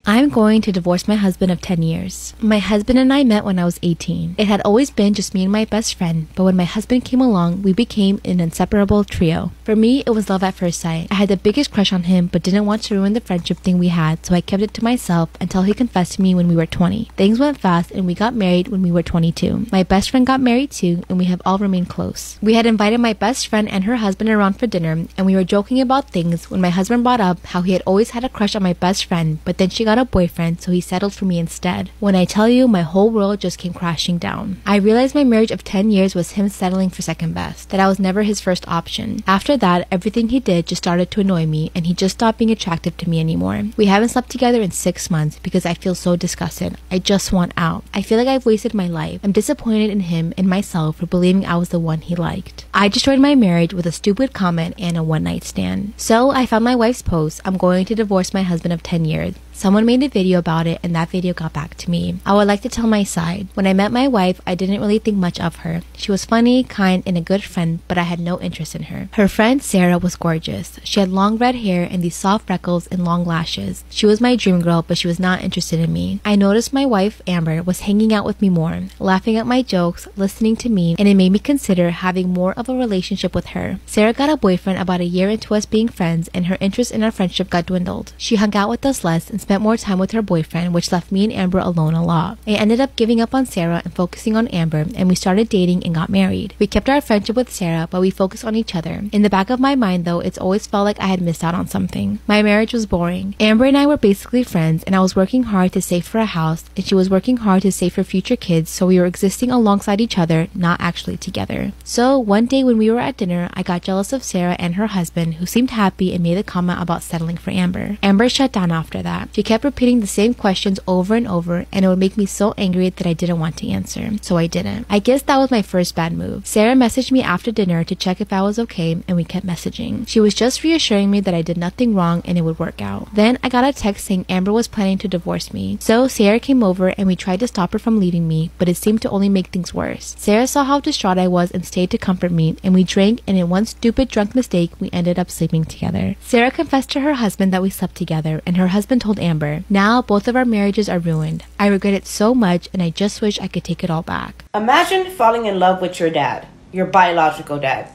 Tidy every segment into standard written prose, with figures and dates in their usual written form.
I'm going to divorce my husband of 10 years. My husband and I met when I was 18. It had always been just me and my best friend, but when my husband came along, we became an inseparable trio. For me, it was love at first sight. I had the biggest crush on him, but didn't want to ruin the friendship thing we had, so I kept it to myself until he confessed to me when we were 20. Things went fast and we got married when we were 22. My best friend got married too, and we have all remained close. We had invited my best friend and her husband around for dinner, and we were joking about things when my husband brought up how he had always had a crush on my best friend, but then she got a boyfriend, so he settled for me instead. When I tell you, my whole world just came crashing down. I realized my marriage of 10 years was him settling for second best, that I was never his first option. After that, everything he did just started to annoy me, and he just stopped being attractive to me anymore. We haven't slept together in 6 months because I feel so disgusted. I just want out. I feel like I've wasted my life. I'm disappointed in him and myself for believing I was the one he liked. I destroyed my marriage with a stupid comment and a one-night stand. So I found my wife's post, "I'm going to divorce my husband of 10 years. Someone made a video about it, and that video got back to me. I would like to tell my side. When I met my wife, I didn't really think much of her. She was funny, kind, and a good friend, but I had no interest in her. Her friend Sarah was gorgeous. She had long red hair and these soft freckles and long lashes. She was my dream girl, but she was not interested in me. I noticed my wife, Amber, was hanging out with me more, laughing at my jokes, listening to me, and it made me consider having more of a relationship with her. Sarah got a boyfriend about a year into us being friends, and her interest in our friendship got dwindled. She hung out with us less and spent more time with her boyfriend, which left me and Amber alone a lot. I ended up giving up on Sarah and focusing on Amber, and we started dating and got married. We kept our friendship with Sarah, but we focused on each other. In the back of my mind though, it's always felt like I had missed out on something. My marriage was boring. Amber and I were basically friends, and I was working hard to save for a house, and she was working hard to save for future kids, so we were existing alongside each other, not actually together. So one day when we were at dinner, I got jealous of Sarah and her husband, who seemed happy, and made a comment about settling for Amber. Amber shut down after that. She kept repeating the same questions over and over, and it would make me so angry that I didn't want to answer, so I didn't. I guess that was my first bad move. Sarah messaged me after dinner to check if I was okay, and we kept messaging. She was just reassuring me that I did nothing wrong and it would work out. Then I got a text saying Amber was planning to divorce me. So Sarah came over and we tried to stop her from leaving me, but it seemed to only make things worse. Sarah saw how distraught I was and stayed to comfort me, and we drank, and in one stupid drunk mistake, we ended up sleeping together. Sarah confessed to her husband that we slept together, and her husband told Amber. Now both of our marriages are ruined. I regret it so much, and I just wish I could take it all back. Imagine falling in love with your dad, your biological dad.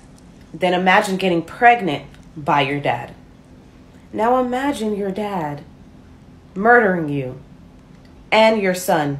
Then imagine getting pregnant by your dad. Now imagine your dad murdering you and your son,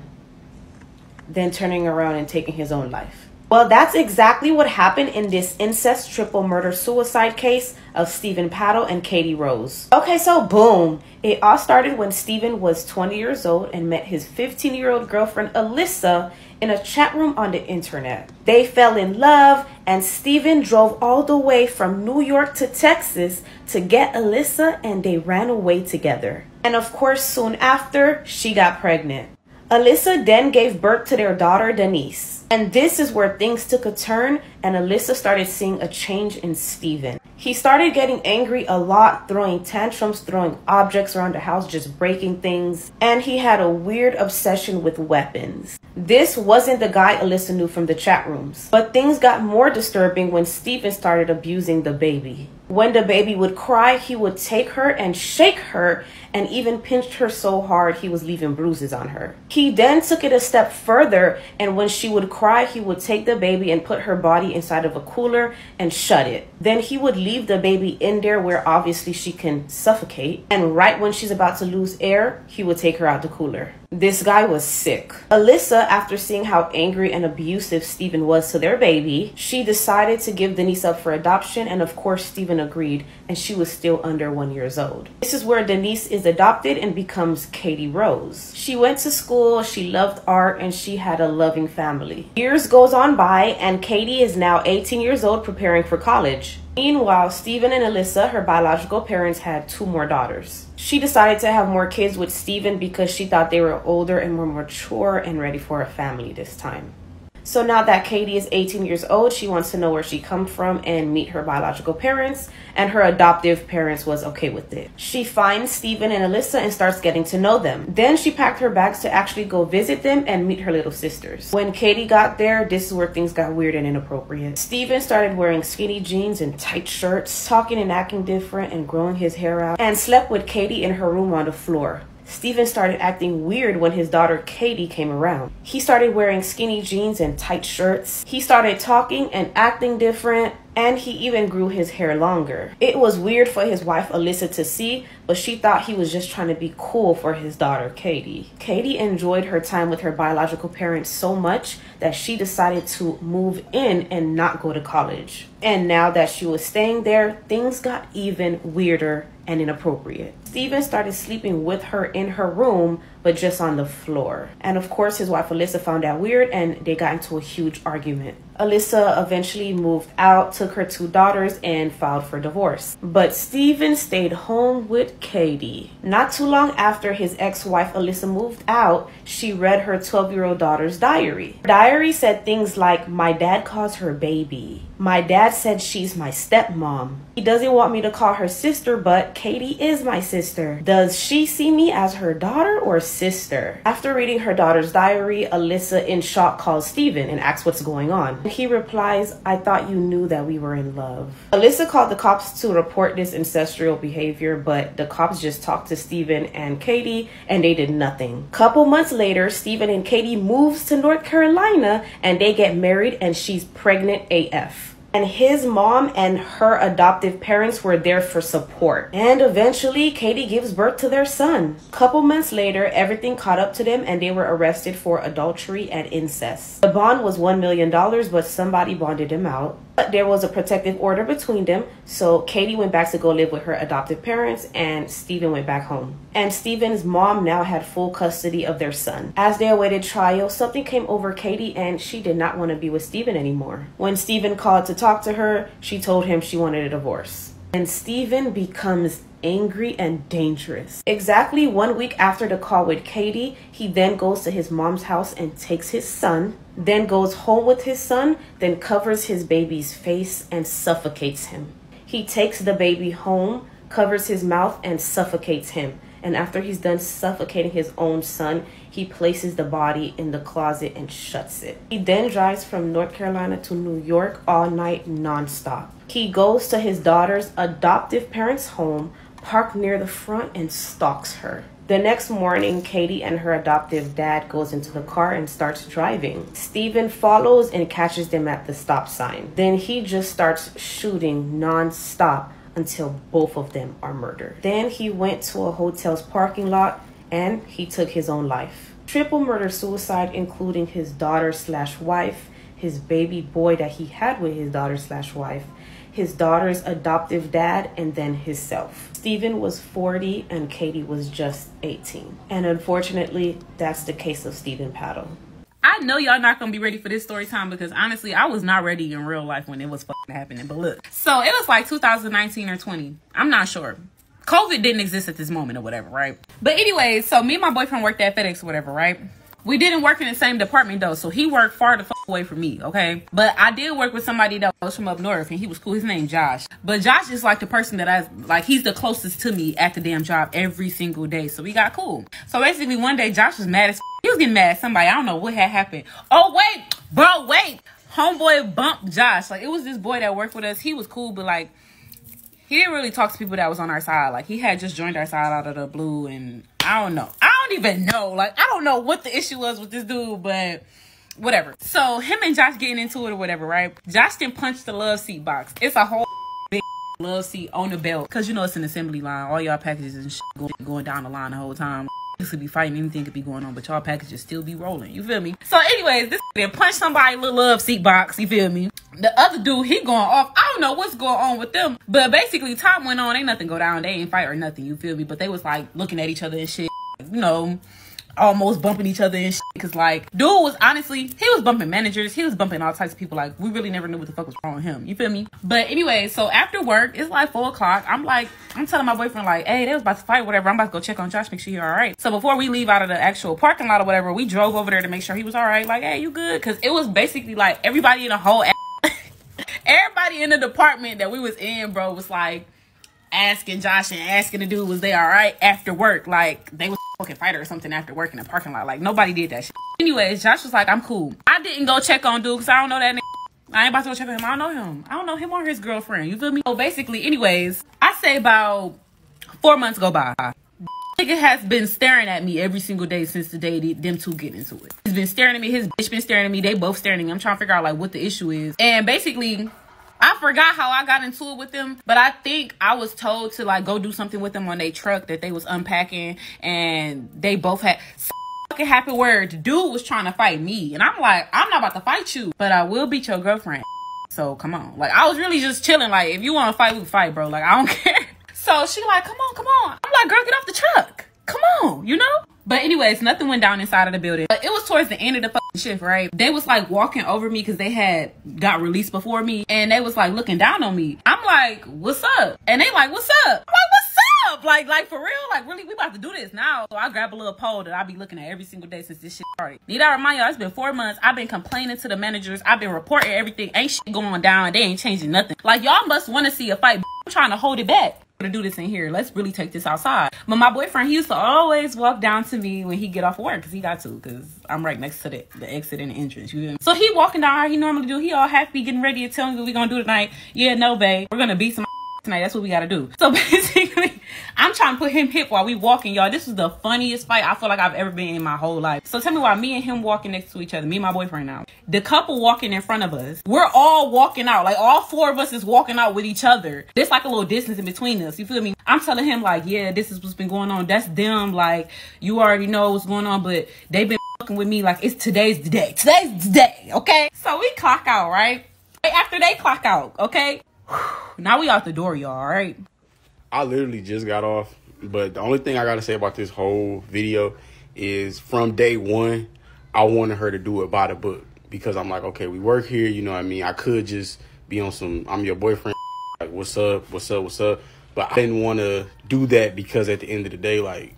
then turning around and taking his own life. Well, that's exactly what happened in this incest triple murder suicide case of Stephen Paddle and Katie Rose. Okay, so boom. It all started when Stephen was 20 years old and met his 15-year-old girlfriend Alyssa in a chat room on the internet. They fell in love, and Stephen drove all the way from New York to Texas to get Alyssa, and they ran away together. And of course, soon after, she got pregnant. Alyssa then gave birth to their daughter, Denise. And this is where things took a turn, and Alyssa started seeing a change in Stephen. He started getting angry a lot, throwing tantrums, throwing objects around the house, just breaking things. And he had a weird obsession with weapons. This wasn't the guy Alyssa knew from the chat rooms. But things got more disturbing when Stephen started abusing the baby. When the baby would cry, he would take her and shake her, and even pinched her so hard he was leaving bruises on her. He then took it a step further, and when she would cry, he would take the baby and put her body inside of a cooler and shut it. Then he would leave the baby in there where obviously she can suffocate, and right when she's about to lose air, he would take her out the cooler. This guy was sick. Alyssa, after seeing how angry and abusive Stephen was to their baby, she decided to give Denise up for adoption, and of course Stephen agreed, and she was still under 1 year old. This is where Denise is adopted and becomes Katie Rose. She went to school, she loved art, and she had a loving family. Years goes on by, and Katie is now 18 years old preparing for college. Meanwhile, Stephen and Alyssa, her biological parents, had 2 more daughters. She decided to have more kids with Stephen because she thought they were older and more mature and ready for a family this time. So now that Katie is 18 years old, she wants to know where she come from and meet her biological parents, and her adoptive parents was okay with it. She finds Stephen and Alyssa and starts getting to know them. Then she packed her bags to actually go visit them and meet her little sisters. When Katie got there, this is where things got weird and inappropriate. Stephen started wearing skinny jeans and tight shirts, talking and acting different and growing his hair out, and slept with Katie in her room on the floor. Steven started acting weird when his daughter Katie came around. He started wearing skinny jeans and tight shirts. He started talking and acting different, and he even grew his hair longer. It was weird for his wife Alyssa to see, but she thought he was just trying to be cool for his daughter Katie. Katie enjoyed her time with her biological parents so much that she decided to move in and not go to college. And now that she was staying there, things got even weirder and inappropriate. Steven started sleeping with her in her room, but just on the floor. And of course, his wife Alyssa found that weird, and they got into a huge argument. Alyssa eventually moved out, took her 2 daughters, and filed for divorce. But Steven stayed home with Katie. Not too long after his ex-wife Alyssa moved out, she read her 12-year-old daughter's diary. Her diary said things like, "My dad calls her baby. My dad said she's my stepmom. He doesn't want me to call her sister, but Katie is my sister. Does she see me as her daughter or sister?" After reading her daughter's diary, Alyssa in shock calls Steven and asks what's going on. He replies, "I thought you knew that we were in love." Alyssa called the cops to report this incestual behavior, but the cops just talked to Steven and Katie and they did nothing. Couple months later, Steven and Katie moves to North Carolina and they get married, and she's pregnant AF. And his mom and her adoptive parents were there for support. And eventually, Katie gives birth to their son. Couple months later, everything caught up to them and they were arrested for adultery and incest. The bond was $1 million, but somebody bonded him out. But there was a protective order between them, so Katie went back to go live with her adoptive parents and Steven went back home. And Steven's mom now had full custody of their son. As they awaited trial, something came over Katie and she did not want to be with Steven anymore. When Steven called to talk to her, she told him she wanted a divorce. And Steven becomes angry and dangerous. Exactly 1 week after the call with Katie, he then goes to his mom's house and takes his son, then goes home with his son, then covers his baby's face and suffocates him. He takes the baby home, covers his mouth and suffocates him. And after he's done suffocating his own son, he places the body in the closet and shuts it. He then drives from North Carolina to New York all night nonstop. He goes to his daughter's adoptive parents' home, parked near the front, and stalks her. The next morning, Katie and her adoptive dad goes into the car and starts driving. Steven follows and catches them at the stop sign. Then he just starts shooting non-stop until both of them are murdered. Then he went to a hotel's parking lot and he took his own life. Triple murder suicide, including his daughter/wife, his baby boy that he had with his daughter/wife, his daughter's adoptive dad, and then himself. Steven was 40 and Katie was just 18. And unfortunately, that's the case of Steven Paddle. I know y'all not gonna be ready for this story time because honestly, I was not ready in real life when it was fucking happening. But look, so it was like 2019 or 20. I'm not sure. COVID didn't exist at this moment or whatever, right? But anyways, so me and my boyfriend worked at FedEx or whatever, right? We didn't work in the same department though, so he worked far the fuck away from me, okay? But I did work with somebody that was from up north and he was cool. His name Josh. But Josh is like the person that he's the closest to me at the damn job every single day. So we got cool. So basically one day Josh was mad as he was getting mad at somebody. I don't know what had happened. Oh wait, bro, wait. Homeboy bumped Josh. Like it was this boy that worked with us. He was cool, but like he didn't really talk to people that was on our side. Like he had just joined our side out of the blue and I don't know. I don't even know. Like, I don't know what the issue was with this dude, but whatever. So him and Josh getting into it or whatever, right? Josh didn't punch the love seat box. It's a whole big love seat on the belt. Cause you know it's an assembly line. All y'all packages and shit going down the line the whole time. This could be fighting, anything could be going on, but y'all packages still be rolling. You feel me? So anyways, this didn't punch somebody's little love seat box. You feel me? The other dude, he going off. I don't know what's going on with them. But basically, time went on. Ain't nothing go down. They ain't fight or nothing. You feel me? But they was like looking at each other and shit. You know, almost bumping each other and shit. Cause like, dude was honestly, he was bumping managers. He was bumping all types of people. Like, we really never knew what the fuck was wrong with him. You feel me? But anyway, so after work, it's like 4 o'clock. I'm telling my boyfriend like, hey, they was about to fight, whatever. I'm about to go check on Josh, make sure you're all right. So before we leave out of the actual parking lot or whatever, we drove over there to make sure he was all right. Like, hey, you good? Cause it was basically like everybody in the whole, everybody in the department that we was in, bro, was like asking Josh and asking the dude, was they all right after work? Like they was fucking fighter or something after work in the parking lot. Like nobody did that shit. Anyways, Josh was like, I'm cool. I didn't go check on dude because I don't know that nigga. I ain't about to go check on him. I don't know him. I don't know him or his girlfriend. You feel me? So basically, anyways, I say about 4 months go by. Nigga has been staring at me every single day since the day them two get into it. He's been staring at me. His bitch been staring at me. They both staring at me. I'm trying to figure out like what the issue is. And basically, I forgot how I got into it with them, but I think I was told to like go do something with them on their truck that they was unpacking, and they both had fucking happy word. The dude was trying to fight me, and I'm like, I'm not about to fight you, but I will beat your girlfriend. So come on. Like, I was really just chilling. Like, if you want to fight, we can fight, bro. Like, I don't care. So she like, come on, come on. I'm like, girl, get off the truck. Come on, you know? But anyways, nothing went down inside of the building. But it was towards the end of the fucking shift, right? They was like walking over me because they had got released before me. And they was like looking down on me. I'm like, what's up? And they like, what's up? I'm like, what's up? Like for real? Like, really? We about to do this now. So I grab a little pole that I be looking at every single day since this shit started. Need I remind y'all, it's been 4 months. I've been complaining to the managers. I've been reporting everything. Ain't shit going down. They ain't changing nothing. Like, y'all must want to see a fight. I'm trying to hold it back. To do this in here, let's really take this outside. But my boyfriend, he used to always walk down to me when he get off work, because he got to, because I'm right next to the exit and the entrance, you feel me? So he walking down how he normally do. He all happy, getting ready to tell me what we gonna do tonight. Yeah, no, babe, we're gonna beat some tonight. That's what we gotta do. So basically, I'm trying to put him hip while we walking, y'all. This was the funniest fight I feel like I've ever been in my whole life. So tell me why me and him walking next to each other, me and my boyfriend now. The couple walking in front of us, we're all walking out. Like, all 4 of us is walking out with each other. There's like a little distance in between us, you feel me? I'm telling him like, yeah, this is what's been going on. That's them. Like, you already know what's going on, but they've been fucking with me. Like, it's today's the day. Today's the day, okay? So we clock out, right? After they clock out, okay? Now we out the door, y'all, all right? I literally just got off, but the only thing I gotta say about this whole video is from day one, I wanted her to do it by the book, because I'm like, okay, we work here, you know what I mean? I could just be on some, I'm your boyfriend, like, what's up, what's up, what's up? But I didn't want to do that, because at the end of the day, like,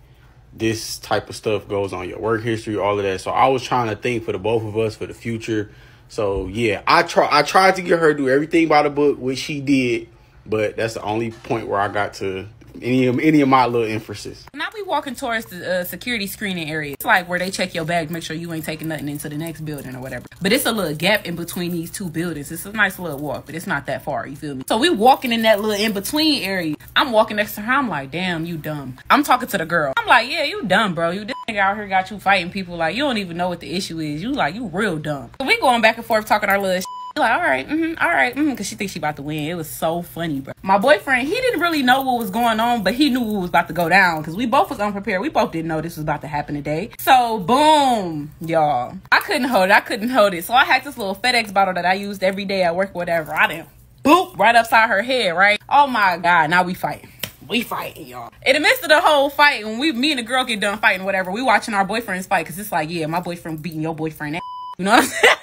this type of stuff goes on your work history, all of that. So I was trying to think for the both of us, for the future. So yeah, I tried to get her to do everything by the book, which she did, but that's the only point where I got to any of my little emphasis. Now we walking towards the security screening area. It's like where they check your bag, make sure you ain't taking nothing into the next building or whatever. But it's a little gap in between these 2 buildings. It's a nice little walk, but it's not that far, you feel me? So we walking in that little in-between area. I'm walking next to her. I'm like, damn, you dumb. I'm talking to the girl. I'm like, yeah, you dumb, bro. You this nigga out here got you fighting people. Like, you don't even know what the issue is. You like, you real dumb. So we going back and forth talking our little shit. Like, all right, because she thinks she about to win. It was so funny, bro. My boyfriend, he didn't really know what was going on, but he knew what was about to go down, because we both was unprepared. We both didn't know this was about to happen today. So, boom, y'all. I couldn't hold it. So I had this little FedEx bottle that I used every day at work, whatever. I didn't boop right upside her head, right? Oh my God, now we fighting. We fighting, y'all. In the midst of the whole fight, when me and the girl get done fighting, whatever, we watching our boyfriends fight, because it's like, yeah, my boyfriend beating your boyfriend ass. You know what I'm saying?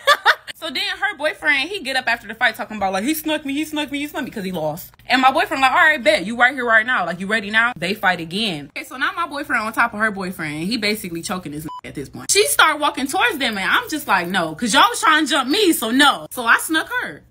So then her boyfriend, he get up after the fight talking about like, he snuck me because he lost. And my boyfriend like, all right, bet, you right here right now. Like, you ready now? They fight again. Okay, so now my boyfriend on top of her boyfriend, he basically choking his at this point. She started walking towards them, and I'm just like, no, because y'all was trying to jump me, so no. So I snuck her.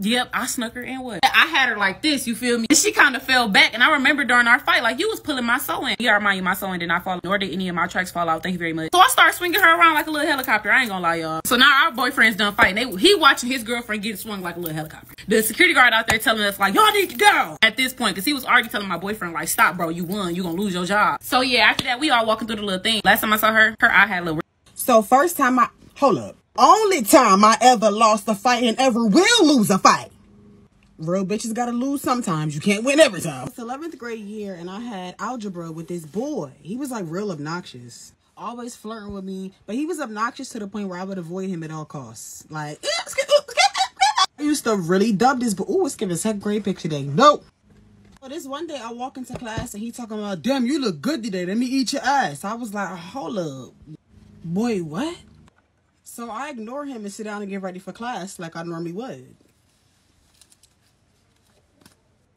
Yep, I snuck her in what? I had her like this, you feel me? And she kind of fell back, and I remember during our fight, like, you was pulling my sewing. Yeah, I remind you, my sewing did not fall, nor did any of my tracks fall out. Thank you very much. So I started swinging her around like a little helicopter. I ain't gonna lie, y'all. So now our boyfriend's done fighting. He watching his girlfriend get swung like a little helicopter. The security guard out there telling us, like, y'all need to go at this point, because he was already telling my boyfriend, like, stop, bro, you won. You gonna lose your job. So yeah, after that, we all walking through the little thing. Last time I saw her eye had a little... So first time hold up. Only time I ever lost a fight and ever will lose a fight. Real bitches gotta lose sometimes. You can't win every time. It's 11th grade year, and I had algebra with this boy. He was like real obnoxious. Always flirting with me, but he was obnoxious to the point where I would avoid him at all costs. Like, I used to really dub this, but ooh, it's giving 2nd grade picture day. Nope. But this one day I walk into class and he talking about, damn, you look good today. Let me eat your ass. I was like, hold up. Boy, what? So I ignore him and sit down and get ready for class like I normally would.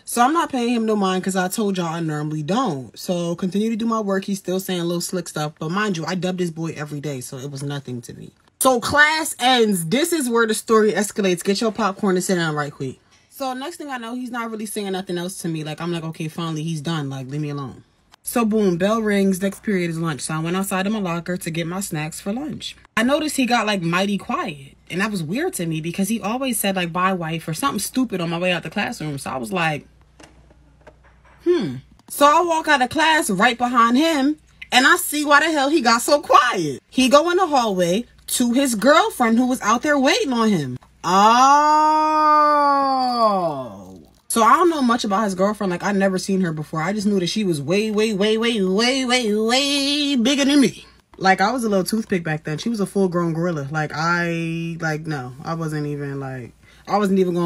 So I'm not paying him no mind because I told y'all I normally don't. So continue to do my work. He's still saying little slick stuff. But mind you, I dubbed this boy every day, so it was nothing to me. So class ends. This is where the story escalates. Get your popcorn and sit down right quick. So next thing I know, he's not really saying nothing else to me. Like, I'm like, okay, finally, he's done. Like, leave me alone. So boom, bell rings. Next period is lunch. So I went outside of my locker to get my snacks for lunch. I noticed he got like mighty quiet. And that was weird to me because he always said like, bye, wife, or something stupid on my way out the classroom. So I was like, So I walk out of class right behind him, and I see why the hell he got so quiet. He go in the hallway to his girlfriend who was out there waiting on him. Oh. So I don't know much about his girlfriend. Like, I never seen her before. I just knew that she was way bigger than me. Like, I was a little toothpick back then. She was a full-grown gorilla. Like, no. I wasn't even going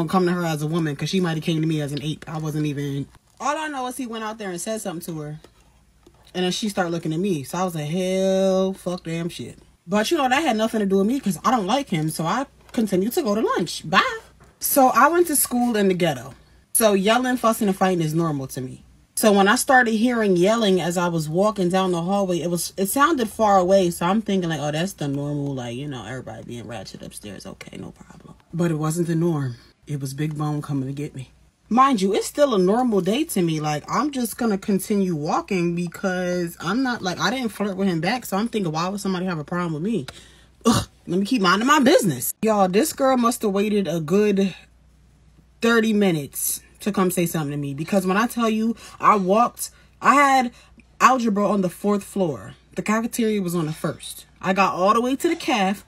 to come to her as a woman, because she might have came to me as an ape. I wasn't even... All I know is he went out there and said something to her. And then she started looking at me. So I was like, hell, fuck damn shit. But, you know, that had nothing to do with me, because I don't like him. So I continued to go to lunch. Bye. So I went to school in the ghetto. So yelling, fussing, and fighting is normal to me. So when I started hearing yelling as I was walking down the hallway, it sounded far away. So I'm thinking like, oh, that's the normal, like, you know, everybody being ratchet upstairs. Okay, no problem. But it wasn't the norm. It was Big Bone coming to get me. Mind you, it's still a normal day to me. Like, I'm just going to continue walking because I'm not, like, I didn't flirt with him back. So I'm thinking, why would somebody have a problem with me? Ugh, let me keep minding my business. Y'all, this girl must have waited a good 30 minutes to come say something to me, because when I tell you I had algebra on the 4th floor. The cafeteria was on the 1st. I got all the way to the caf,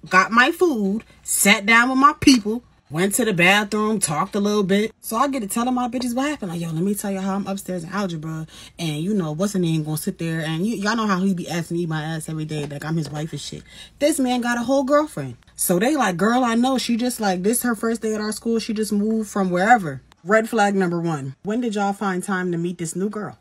got my food, sat down with my people, went to the bathroom, talked a little bit. So I get to telling my bitches what happened. Like, yo, let me tell you how I'm upstairs in algebra, and you know, what's her name gonna sit there, and y'all know how he be asking me my ass every day, like I'm his wife and shit. This man got a whole girlfriend. So they like, girl, I know, she just like, this her first day at our school, she just moved from wherever. Red flag number 1. When did y'all find time to meet this new girl?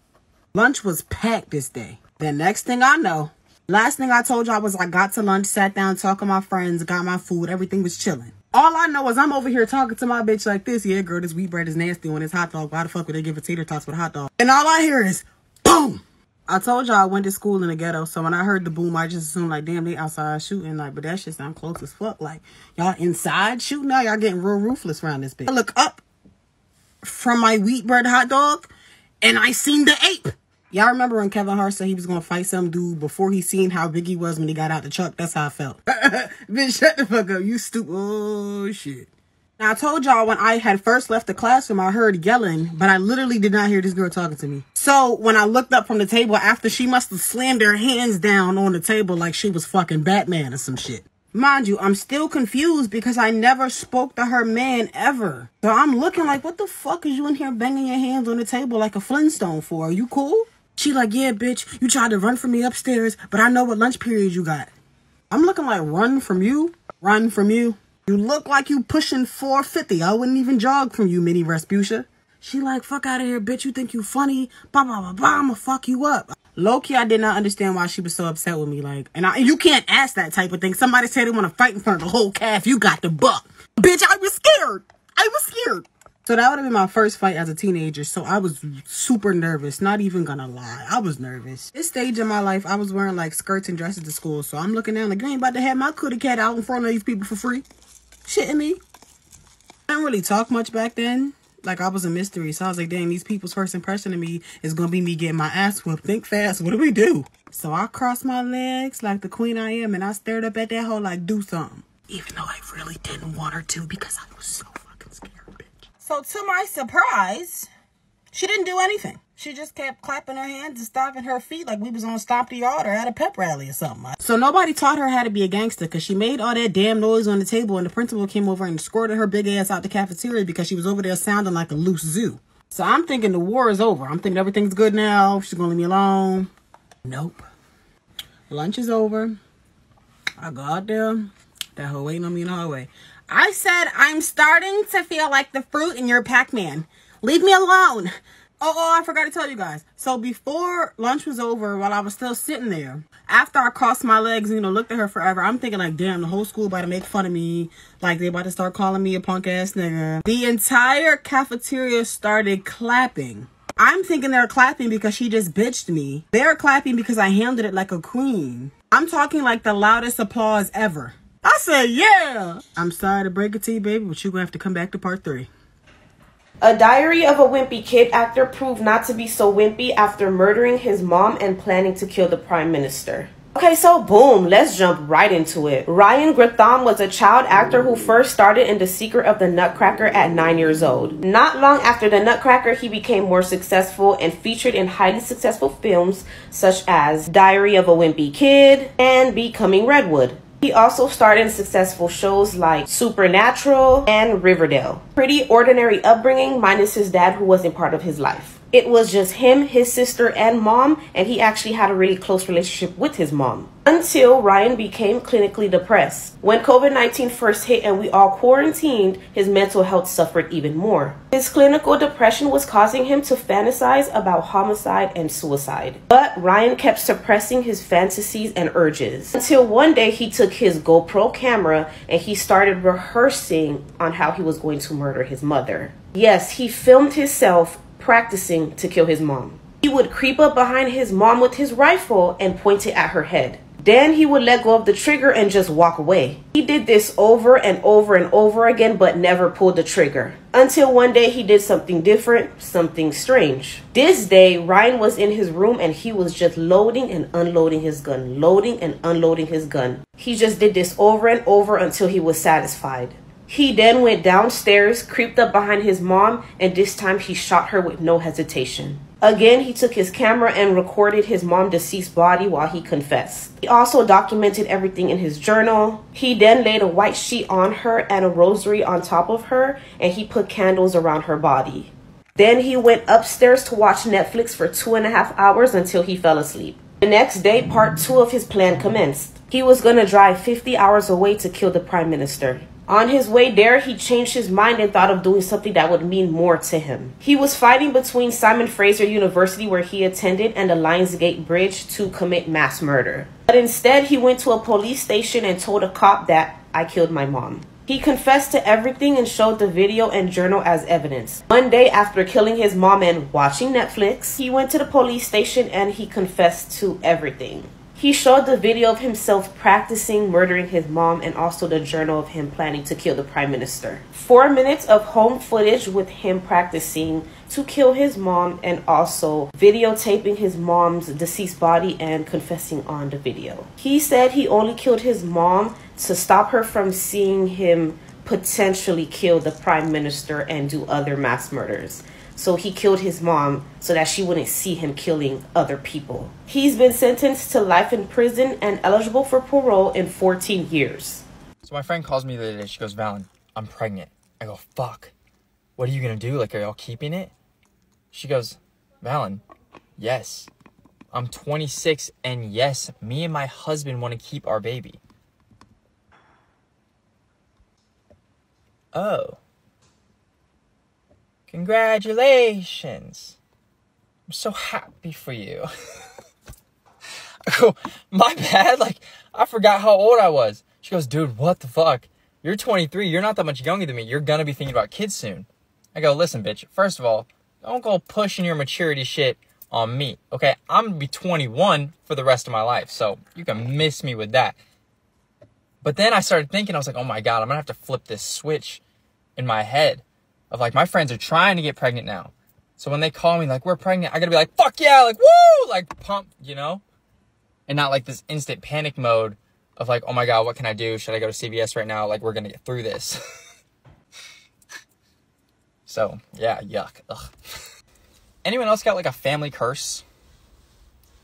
Lunch was packed this day. The next thing I know, last thing I told y'all was I got to lunch, sat down, talked to my friends, got my food, everything was chilling. All I know is I'm over here talking to my bitch like this. Yeah, girl, this wheat bread is nasty on this hot dog. Why the fuck would they give a tater tots with a hot dog? And all I hear is, boom! I told y'all I went to school in the ghetto, so when I heard the boom, I just assumed like, damn, they outside shooting. Like, but that shit sound close as fuck. Like, y'all inside shooting now? Y'all getting real ruthless around this bitch. I look up from my wheat bread hot dog, and I seen the ape. Y'all remember when Kevin Hart said he was gonna fight some dude before he seen how big he was when he got out the truck? That's how I felt. Bitch, shut the fuck up. You stupid. Oh, shit. Now, I told y'all when I had first left the classroom, I heard yelling, but I literally did not hear this girl talking to me. So when I looked up from the table after, she must have slammed her hands down on the table like she was fucking Batman or some shit. Mind you, I'm still confused because I never spoke to her man ever. So I'm looking like, what the fuck is you in here banging your hands on the table like a Flintstone for? Are you cool? She like, yeah, bitch, you tried to run from me upstairs, but I know what lunch period you got. I'm looking like, run from you? Run from you? You look like you pushing 450. I wouldn't even jog from you, Mini Respucia. She like, fuck out of here, bitch. You think you funny? Blah, blah, blah, blah. I'ma fuck you up. Low-key, I did not understand why she was so upset with me. Like, and you can't ask that type of thing. Somebody said they want to fight in front of the whole calf. You got the buck. Bitch, I was scared. I was scared. So that would have been my first fight as a teenager. So I was super nervous. Not even gonna lie. I was nervous. This stage in my life, I was wearing like skirts and dresses to school. So I'm looking down like, you ain't about to have my cootie cat out in front of these people for free. Shitting me. I didn't really talk much back then. Like, I was a mystery. So I was like, dang, these people's first impression of me is going to be me getting my ass whooped. Think fast. What do we do? So I crossed my legs like the queen I am, and I stared up at that hoe like, do something. Even though I really didn't want her to because I was so fucking scared, bitch. So to my surprise, she didn't do anything. She just kept clapping her hands and stomping her feet like we was on Stomp the Yard or at a pep rally or something. So nobody taught her how to be a gangster because she made all that damn noise on the table, and the principal came over and squirted her big ass out the cafeteria because she was over there sounding like a loose zoo. So I'm thinking the war is over. I'm thinking everything's good now. She's going to leave me alone. Nope. Lunch is over. I go out there. That hoe waiting on me in the hallway. I said, I'm starting to feel like the fruit in your Pac-Man. Leave me alone. Oh, I forgot to tell you guys. So before lunch was over, while I was still sitting there, after I crossed my legs and, you know, looked at her forever, I'm thinking like, damn, the whole school about to make fun of me. Like, they about to start calling me a punk ass nigga. The entire cafeteria started clapping. I'm thinking they're clapping because she just bitched me. They're clapping because I handled it like a queen. I'm talking like the loudest applause ever. I said, yeah. I'm sorry to break it to you, baby, but you're going to have to come back to part 3. A Diary of a Wimpy Kid actor proved not to be so wimpy after murdering his mom and planning to kill the Prime Minister. Okay, so boom, let's jump right into it. Ryan Gratham was a child actor who first started in The Secret of the Nutcracker at 9 years old. Not long after The Nutcracker, he became more successful and featured in highly successful films such as Diary of a Wimpy Kid and Becoming Redwood. He also starred in successful shows like Supernatural and Riverdale. Pretty ordinary upbringing minus his dad, who wasn't part of his life. It was just him, his sister, and mom, and he actually had a really close relationship with his mom. Until Ryan became clinically depressed. When COVID-19 first hit and we all quarantined, his mental health suffered even more. His clinical depression was causing him to fantasize about homicide and suicide. But Ryan kept suppressing his fantasies and urges. Until one day he took his GoPro camera and he started rehearsing on how he was going to murder his mother. Yes, he filmed himself practicing to kill his mom. He would creep up behind his mom with his rifle and point it at her head. Then he would let go of the trigger and just walk away. He did this over and over and over again, but never pulled the trigger. Until one day he did something different, something strange. This day, Ryan was in his room and he was just loading and unloading his gun, loading and unloading his gun. He just did this over and over until he was satisfied. He then went downstairs, creeped up behind his mom, and this time he shot her with no hesitation. Again, he took his camera and recorded his mom's deceased body while he confessed. He also documented everything in his journal. He then laid a white sheet on her and a rosary on top of her, and he put candles around her body. Then he went upstairs to watch Netflix for 2.5 hours until he fell asleep. The next day, part 2 of his plan commenced. He was going to drive 50 hours away to kill the Prime Minister. On his way there, he changed his mind and thought of doing something that would mean more to him. He was fighting between Simon Fraser University, where he attended, and the Lionsgate Bridge to commit mass murder. But instead, he went to a police station and told a cop that, "I killed my mom." He confessed to everything and showed the video and journal as evidence. One day after killing his mom and watching Netflix, he went to the police station and he confessed to everything. He showed the video of himself practicing murdering his mom and also the journal of him planning to kill the Prime Minister. 4 minutes of home footage with him practicing to kill his mom and also videotaping his mom's deceased body and confessing on the video. He said he only killed his mom to stop her from seeing him potentially kill the Prime Minister and do other mass murders. So he killed his mom so that she wouldn't see him killing other people. He's been sentenced to life in prison and eligible for parole in 14 years. So my friend calls me the other day. She goes, "Valen, I'm pregnant." I go, "Fuck. What are you going to do? Like, are y'all keeping it?" She goes, "Valen, yes. I'm 26 and yes, me and my husband want to keep our baby." Oh. Congratulations. I'm so happy for you. I go, "My bad. Like, I forgot how old I was." She goes, "Dude, what the fuck? You're 23. You're not that much younger than me. You're going to be thinking about kids soon." I go, "Listen, bitch. First of all, don't go pushing your maturity shit on me. Okay, I'm going to be 21 for the rest of my life. So you can miss me with that." But then I started thinking, I was like, oh my God, I'm going to have to flip this switch in my head. Of like, my friends are trying to get pregnant now. So when they call me like, "We're pregnant," I gotta be like, "Fuck yeah," like, woo, like pump, you know? And not like this instant panic mode of like, oh my God, what can I do? Should I go to CVS right now? Like, we're gonna get through this. So yeah, yuck. Ugh. Anyone else got like a family curse?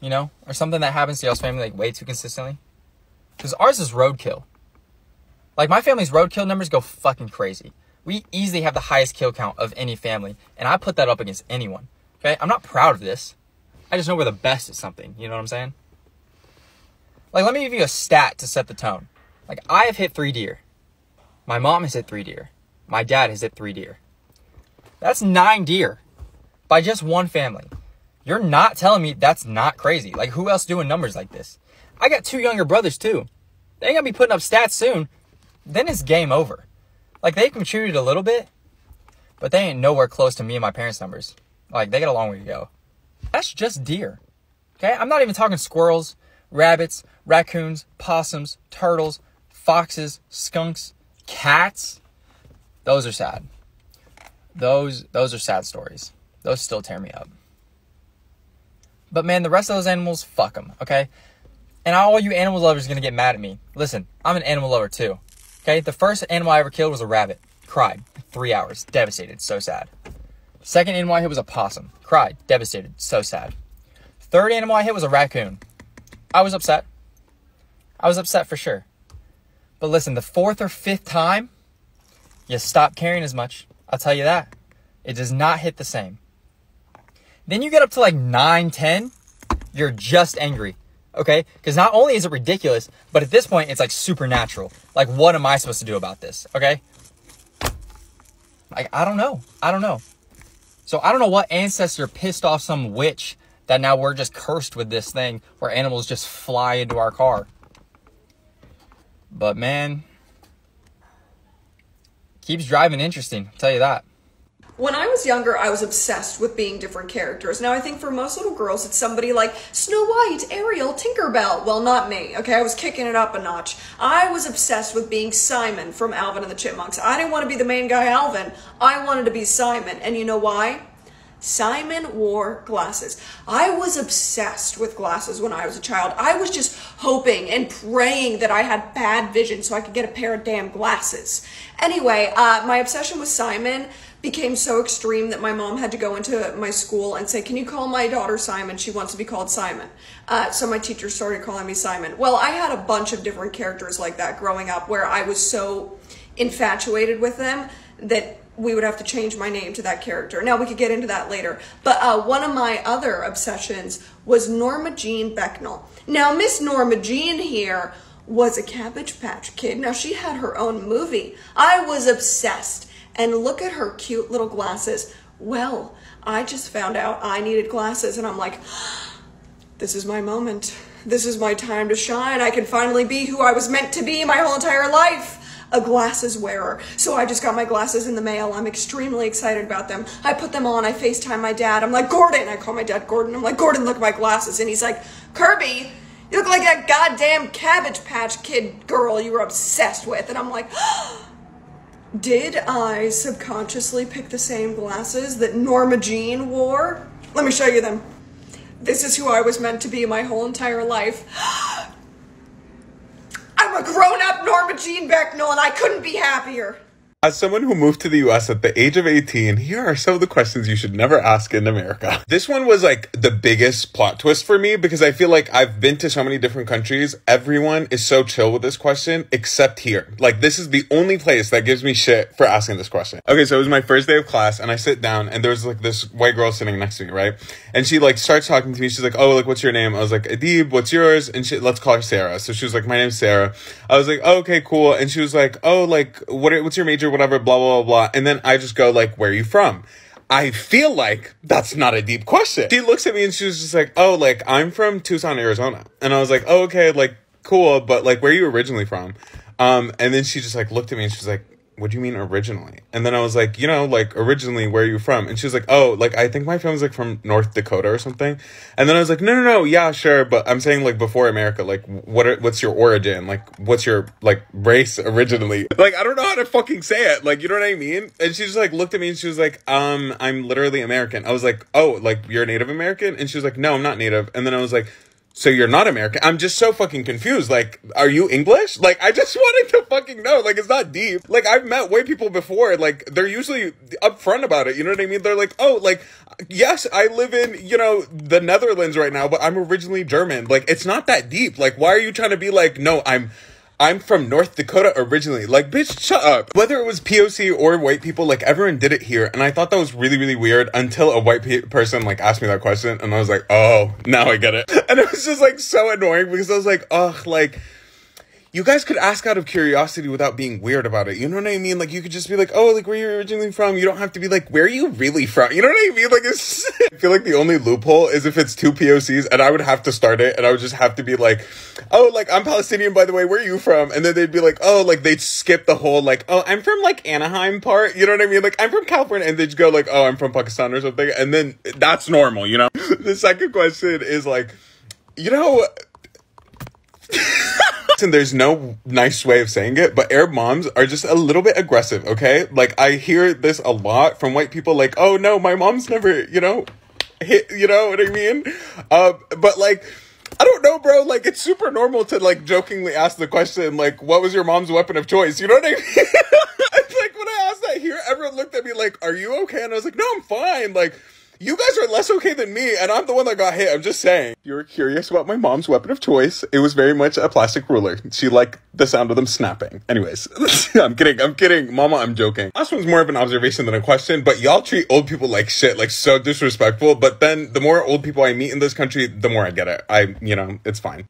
You know? Or something that happens to y'all's family like way too consistently? Because ours is roadkill. Like my family's roadkill numbers go fucking crazy. We easily have the highest kill count of any family, and I put that up against anyone, okay? I'm not proud of this. I just know we're the best at something, you know what I'm saying? Like, let me give you a stat to set the tone. Like, I have hit 3 deer. My mom has hit 3 deer. My dad has hit 3 deer. That's 9 deer by just one family. You're not telling me that's not crazy. Like, who else doing numbers like this? I got 2 younger brothers, too. They ain't gonna be putting up stats soon. Then it's game over. Like, they contributed a little bit, but they ain't nowhere close to me and my parents' numbers. Like, they got a long way to go. That's just deer, okay? I'm not even talking squirrels, rabbits, raccoons, possums, turtles, foxes, skunks, cats. Those are sad. Those are sad stories. Those still tear me up. But, man, the rest of those animals, fuck them, okay? And all you animal lovers are going to get mad at me. Listen, I'm an animal lover too. Okay? The first animal I ever killed was a rabbit. Cried. 3 hours. Devastated. So sad. Second animal I hit was a possum. Cried. Devastated. So sad. Third animal I hit was a raccoon. I was upset. I was upset for sure. But listen, the fourth or fifth time, you stop caring as much. I'll tell you that. It does not hit the same. Then you get up to like 9, 10, you're just angry. Okay? Because not only is it ridiculous, but at this point, it's like supernatural. Like, what am I supposed to do about this? Okay? Like, I don't know. I don't know. So I don't know what ancestor pissed off some witch that now we're just cursed with this thing where animals just fly into our car. But man, keeps driving interesting, I'll tell you that. When I was younger, I was obsessed with being different characters. Now, I think for most little girls, it's somebody like Snow White, Ariel, Tinkerbell. Well, not me, okay? I was kicking it up a notch. I was obsessed with being Simon from Alvin and the Chipmunks. I didn't want to be the main guy, Alvin. I wanted to be Simon. And you know why? Simon wore glasses. I was obsessed with glasses when I was a child. I was just hoping and praying that I had bad vision so I could get a pair of damn glasses. Anyway, my obsession with Simon became so extreme that my mom had to go into my school and say, can you call my daughter Simon? She wants to be called Simon. So my teacher started calling me Simon. Well, I had a bunch of different characters like that growing up where I was so infatuated with them that we would have to change my name to that character. Now, we could get into that later. But one of my other obsessions was Norma Jean Becknell. Now, Miss Norma Jean here was a Cabbage Patch Kid. Now, she had her own movie. I was obsessed. And look at her cute little glasses. Well, I just found out I needed glasses, and I'm like, this is my moment. This is my time to shine. I can finally be who I was meant to be my whole entire life. A glasses wearer. So I just got my glasses in the mail. I'm extremely excited about them. I put them on. I FaceTime my dad. I'm like, Gordon. I call my dad Gordon. I'm like, Gordon, look at my glasses. And he's like, Kirby, you look like that goddamn Cabbage Patch Kid girl you were obsessed with. And I'm like, did I subconsciously pick the same glasses that Norma Jean wore? Let me show you them. This is who I was meant to be my whole entire life. I'm a grown-up Norma Jean Becknell, and I couldn't be happier. As someone who moved to the US at the age of 18, here are some of the questions you should never ask in America. This one was like the biggest plot twist for me because I feel like I've been to so many different countries. Everyone is so chill with this question except here. Like, this is the only place that gives me shit for asking this question. Okay, so it was my first day of class and I sit down and there was like this white girl sitting next to me, right? And she like starts talking to me. She's like, oh, like, what's your name? I was like, Adib, what's yours? And she, let's call her Sarah. So she was like, my name's Sarah. I was like, oh, okay, cool. And she was like, oh, like, what's your major? Whatever, blah, blah, blah, blah. And then I just go like, where are you from? I feel like that's not a deep question. She looks at me and she was just like, oh, like, I'm from Tucson, Arizona. And I was like, oh, okay, like, cool. But like, where are you originally from? And then she just like looked at me and she was like, what do you mean originally? And then I was like, you know, like, originally, where are you from? And she was like, oh, like, I think my family's like from North Dakota or something. And then I was like, no, yeah, sure. But I'm saying like before America, like, what's your origin? Like, what's your like race originally? Like, I don't know how to fucking say it. Like, you know what I mean? And she just like looked at me and she was like, I'm literally American. I was like, oh, like, you're Native American? And she was like, no, I'm not Native. And then I was like, so you're not American? I'm just so fucking confused. Like, are you English? Like, I just wanted to fucking know. Like, it's not deep. Like, I've met white people before. Like, they're usually upfront about it. You know what I mean? They're like, oh, like, yes, I live in, you know, the Netherlands right now, but I'm originally German. Like, it's not that deep. Like, why are you trying to be like, no, I'm from North Dakota originally. Like, bitch, shut up. Whether it was POC or white people, like, everyone did it here. And I thought that was really, really weird until a white person, like, asked me that question. And I was like, oh, now I get it. And it was just, like, so annoying because I was like, ugh, like, you guys could ask out of curiosity without being weird about it. You know what I mean? Like, you could just be like, oh, like, where are you originally from? You don't have to be like, where are you really from? You know what I mean? Like, it's, I feel like the only loophole is if it's two POCs and I would have to start it and I would just have to be like, oh, like, I'm Palestinian, by the way, where are you from? And then they'd be like, oh, like, they'd skip the whole, like, oh, I'm from, like, Anaheim part. You know what I mean? Like, I'm from California. And they'd go like, oh, I'm from Pakistan or something. And then that's normal, you know? The second question is like, you know, and there's no nice way of saying it, but Arab moms are just a little bit aggressive, okay? Like, I hear this a lot from white people, like, oh, no, my mom's never, you know, hit, you know what I mean? But, like, I don't know, bro. Like, it's super normal to, like, jokingly ask the question, like, what was your mom's weapon of choice? You know what I mean? Like, when I asked that here, everyone looked at me like, are you okay? And I was like, no, I'm fine. Like, you guys are less okay than me, and I'm the one that got hit. I'm just saying. If you're curious about my mom's weapon of choice, it was very much a plastic ruler. She liked the sound of them snapping. Anyways, I'm kidding. Mama, I'm joking. Last one's more of an observation than a question, but y'all treat old people like shit, like so disrespectful. But then the more old people I meet in this country, the more I get it. You know, it's fine.